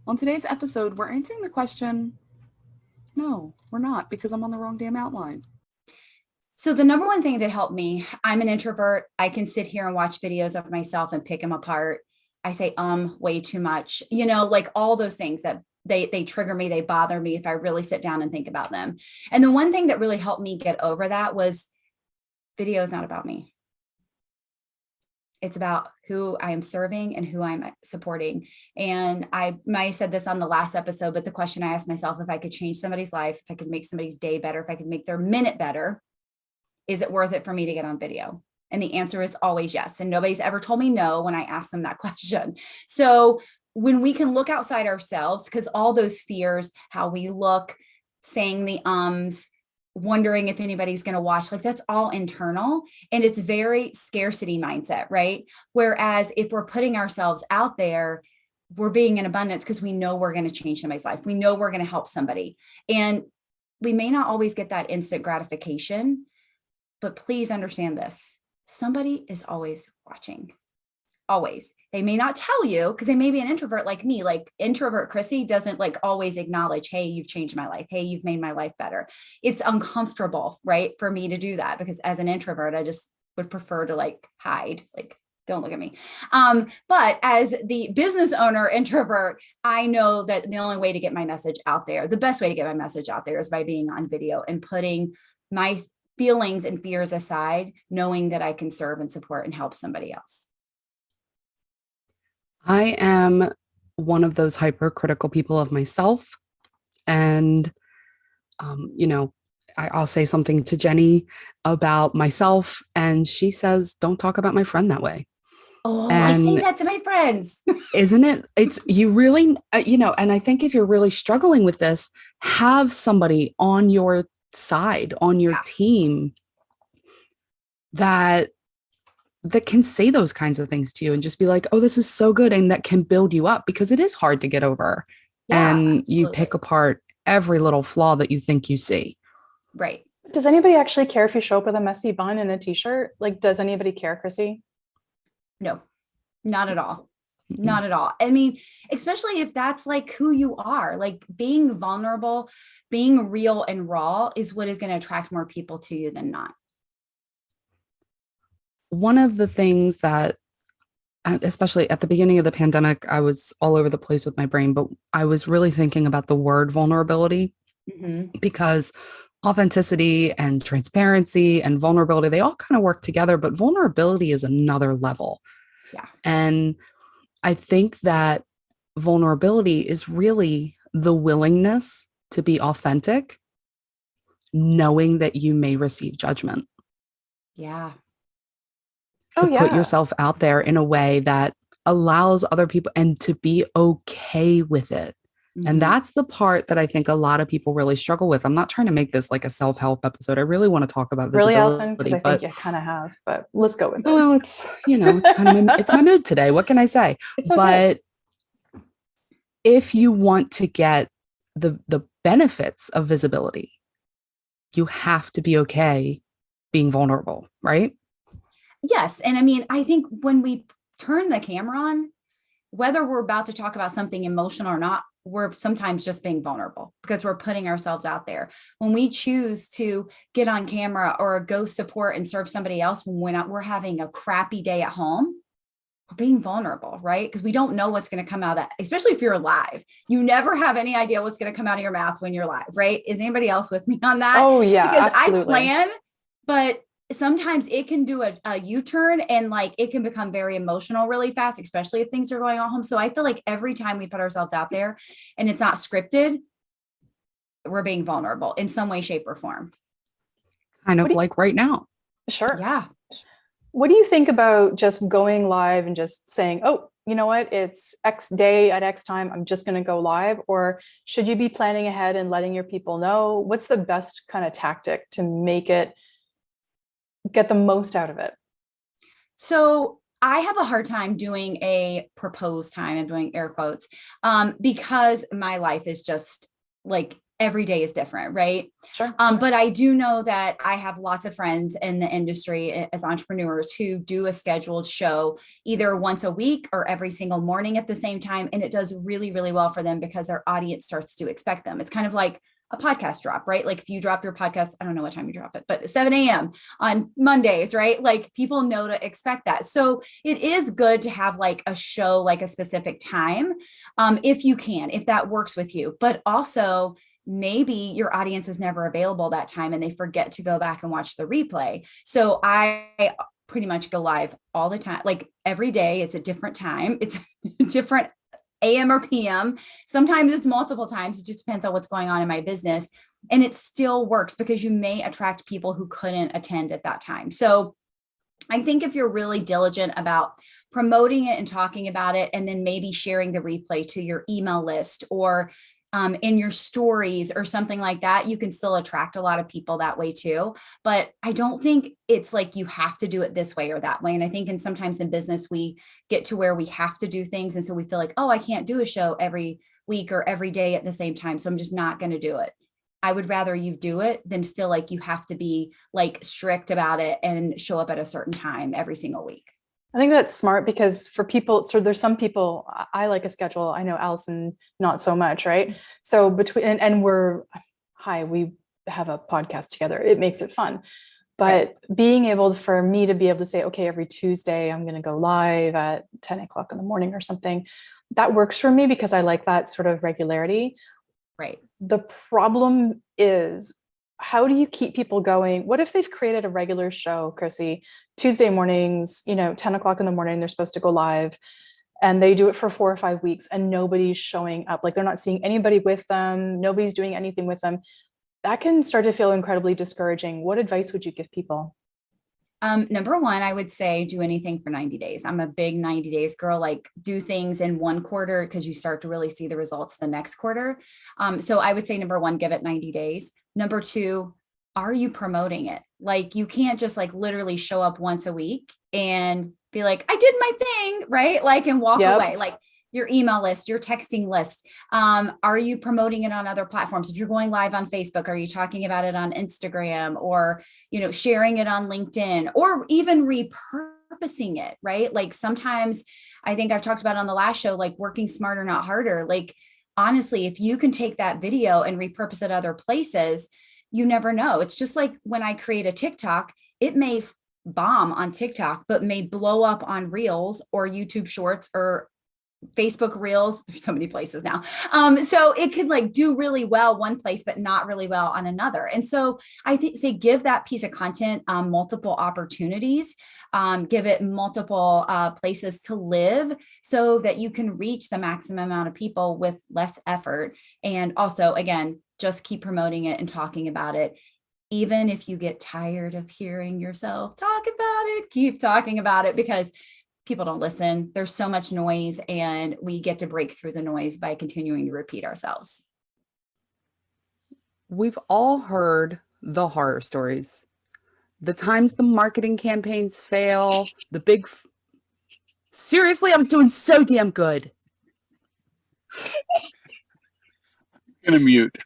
On today's episode, we're answering the question, no, we're not, because I'm on the wrong damn outline. So the number one thing that helped me, I'm an introvert. I can sit here and watch videos of myself and pick them apart. I say way too much, like all those things that they trigger me, they bother me if I really sit down and think about them. And the one thing that really helped me get over that was video is not about me. It's about who I am serving and who I'm supporting. And I might have said this on the last episode, but the question I asked myself, if I could change somebody's life, if I could make somebody's day better, if I could make their minute better, is it worth it for me to get on video? And the answer is always yes. And nobody's ever told me no when I ask them that question. So when we can look outside ourselves, because all those fears, how we look, saying the wondering if anybody's going to watch, like that's all internal, and it's very scarcity mindset, right? Whereas if we're putting ourselves out there, we're being in abundance because we know we're going to change somebody's life. We know we're going to help somebody. And we may not always get that instant gratification, but please understand this. Somebody is always watching. Always. They may not tell you because they may be an introvert like me. Like introvert Crissy doesn't like always acknowledge, hey, you've changed my life. Hey, you've made my life better. It's uncomfortable, right, for me to do that because as an introvert, I just would prefer to like hide, like don't look at me. But as the business owner introvert, I know that the only way to get my message out there, the best way to get my message out there is by being on video and putting my feelings and fears aside, knowing that I can serve and support and help somebody else. I am one of those hypercritical people of myself. And, I'll say something to Jenny about myself, and she says, don't talk about my friend that way. Oh, and I say that to my friends. Isn't it? It's you really, and I think if you're really struggling with this, have somebody on your side, on your team that can say those kinds of things to you and just be like, oh, this is so good. And that can build you up because it is hard to get over. Yeah, and absolutely. You pick apart every little flaw that you think you see. Right. Does anybody actually care if you show up with a messy bun and a t-shirt? Like, does anybody care, Crissy? No, not at all. Mm-hmm. Not at all. I mean, especially if that's like who you are, like being vulnerable, being real and raw is what is going to attract more people to you than not. One of the things that, especially at the beginning of the pandemic, I was all over the place with my brain, but I was really thinking about the word vulnerability because authenticity and transparency and vulnerability, they all kind of work together, but vulnerability is another level. Yeah. And I think that vulnerability is really the willingness to be authentic, knowing that you may receive judgment. Yeah. To put yourself out there in a way that allows other people and to be okay with it. Mm-hmm. And that's the part that I think a lot of people really struggle with. I'm not trying to make this like a self-help episode. I really want to talk about visibility. Really, Allison? Because I think you kind of have, but let's go with it. Well, it's, it's kind of it's my mood today. What can I say? It's okay. But if you want to get the benefits of visibility, you have to be okay being vulnerable, right? Yes. And I mean, I think when we turn the camera on, whether we're about to talk about something emotional or not, we're sometimes just being vulnerable because we're putting ourselves out there. When we choose to get on camera or go support and serve somebody else when we're having a crappy day at home, we're being vulnerable, right? Because we don't know what's going to come out of that, especially if you're live. You never have any idea what's going to come out of your mouth when you're live, right? Is anybody else with me on that? Oh, yeah, because absolutely. I plan, but sometimes it can do a U-turn and like it can become very emotional really fast, especially if things are going on home. So I feel like every time we put ourselves out there and it's not scripted, we're being vulnerable in some way, shape, or form. Kind of like right now. Sure. Yeah. What do you think about just going live and just saying, oh, you know what, it's X day at X time, I'm just going to go live? Or should you be planning ahead and letting your people know? What's the best kind of tactic to make it get the most out of it? So I have a hard time doing a proposed time. I'm doing air quotes because my life is just like every day is different, right? Sure. But I do know that I have lots of friends in the industry as entrepreneurs who do a scheduled show either once a week or every single morning at the same time. And it does really, really well for them because their audience starts to expect them. It's kind of like a podcast drop, right? Like if you drop your podcast, I don't know what time you drop it, but 7 a.m. on Mondays, right? Like people know to expect that. So it is good to have like a show, like a specific time, if you can, if that works with you, but also maybe your audience is never available that time and they forget to go back and watch the replay. So I pretty much go live all the time. Like every day it's a different time. It's different AM or PM. Sometimes it's multiple times. It just depends on what's going on in my business. And it still works because you may attract people who couldn't attend at that time. So I think if you're really diligent about promoting it and talking about it, and then maybe sharing the replay to your email list or in your stories or something like that, you can still attract a lot of people that way too. But I don't think it's like you have to do it this way or that way. And I think sometimes in business, we get to where we have to do things. And so we feel like, oh, I can't do a show every week or every day at the same time. So I'm just not going to do it. I would rather you do it than feel like you have to be like strict about it and show up at a certain time every single week. I think that's smart because for people, so there's some people, I like a schedule. I know Allison, not so much, right? So between, and we have a podcast together. It makes it fun. But being able for me to be able to say, okay, every Tuesday, I'm going to go live at 10 o'clock in the morning or something, that works for me because I like that sort of regularity. Right. The problem is, how do you keep people going? What if they've created a regular show, Crissy, Tuesday mornings, 10 o'clock in the morning, they're supposed to go live and they do it for 4 or 5 weeks and nobody's showing up, like they're not seeing anybody with them. Nobody's doing anything with them. That can start to feel incredibly discouraging. What advice would you give people? Number one, I would say do anything for 90 days. I'm a big 90 days girl, like do things in one quarter because you start to really see the results the next quarter. So I would say number one, give it 90 days. Number two, are you promoting it? Like you can't just like literally show up once a week and be like, I did my thing, right? Like, and walk away. Like your email list, your texting list. Are you promoting it on other platforms? If you're going live on Facebook, are you talking about it on Instagram or, sharing it on LinkedIn or even repurposing it, right? Like sometimes I think I've talked about on the last show, like working smarter, not harder. Like, honestly, if you can take that video and repurpose it other places, you never know. It's just like when I create a TikTok, it may bomb on TikTok, but may blow up on Reels or YouTube Shorts or Facebook Reels. There's so many places now. So it could like do really well one place, but not really well on another. And so I say give that piece of content multiple opportunities, give it multiple places to live so that you can reach the maximum amount of people with less effort. And also, again, just keep promoting it and talking about it. Even if you get tired of hearing yourself talk about it, keep talking about it because people don't listen. There's so much noise and we get to break through the noise by continuing to repeat ourselves. We've all heard the horror stories. The times the marketing campaigns fail, the big... Seriously, I was doing so damn good. I'm gonna mute.